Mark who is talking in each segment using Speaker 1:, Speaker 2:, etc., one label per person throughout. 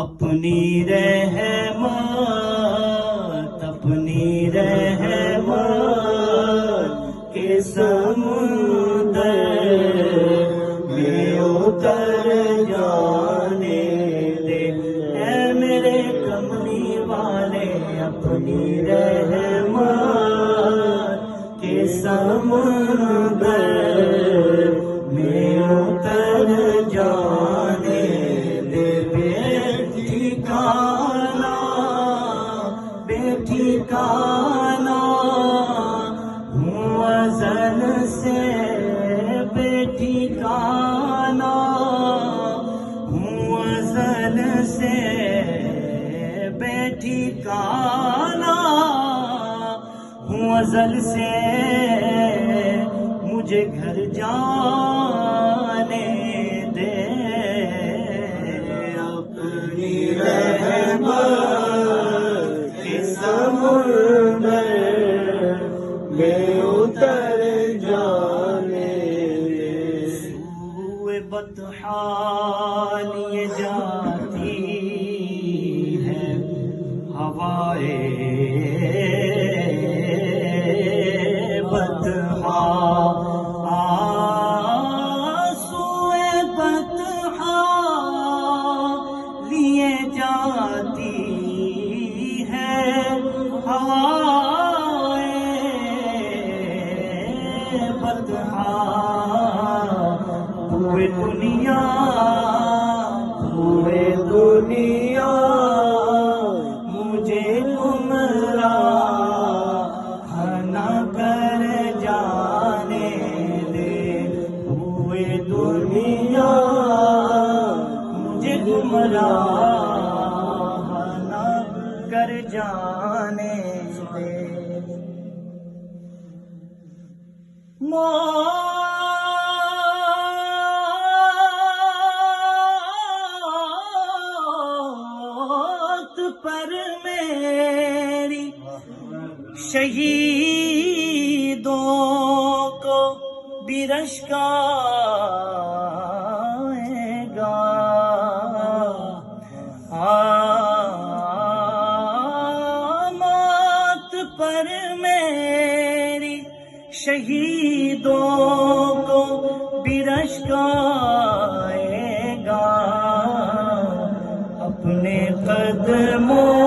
Speaker 1: اپنی رحمت کے سمندر میں اتر جانے دے، اے میرے کملی والے اپنی رحمت کے سمندر میں اتر جانے دے، بے ٹھکانا ہوں ازل سے، بے ٹھکانا ہوں ازل سے، بے ٹھکانا ہوں ازل سے، مجھے گھر جانے دے، اپنی رحمت کے سمندر میں اتر جانے دے، سوئے بطحا لیے جاتی ہے ہوائے بطحا، سوئے بطحا لیے جاتی ہے ہوائے بطحا، پورے دنیا مجھے گمراہ نہ کر جانے دے، پورے دنیا مجھے گمراہ نہ کر جانے دے، موت پر میری شہیدوں کو بھی رشک آئے گا، موت پر میری شہیدوں کو بھی رشک آئے گا، اپنے قدموں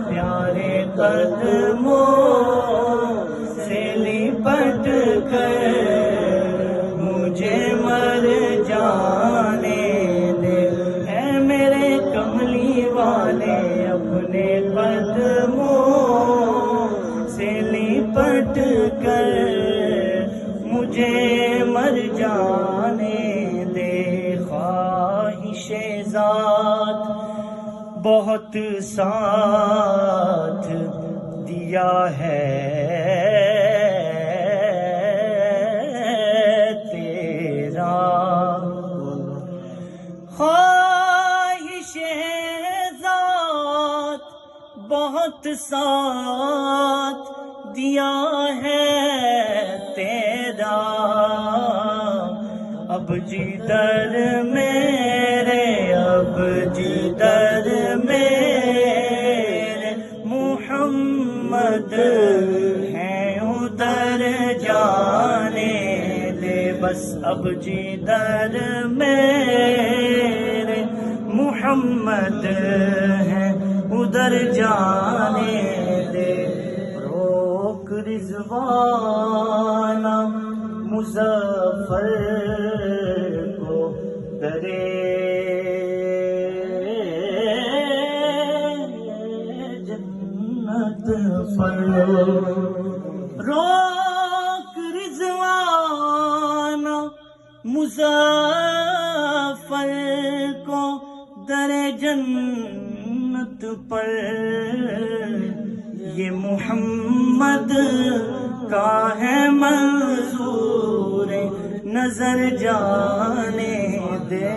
Speaker 1: پیارے قدموں سے لپٹ کر مجھے مر جانے دے، اے میرے کملی والے اپنے قدموں سے لپٹ کر مجھے مر جانے دے، خواہش ذات بہت ساتھ دیا ہے تیرا، خواہش ذات بہت ساتھ دیا ہے تیرا، اب جدھر میرے اب جدھر میرے محمد ہیں ادھر جانے دے، بس اب جدھر میرے محمد ہیں ادھر جانے دے، روک رضوانہ مظفر کو کرے جنت پر، روک رضوانہ مظفر کو در جنت پر، یہ محمد کا ہے منظور نظر جانے دے،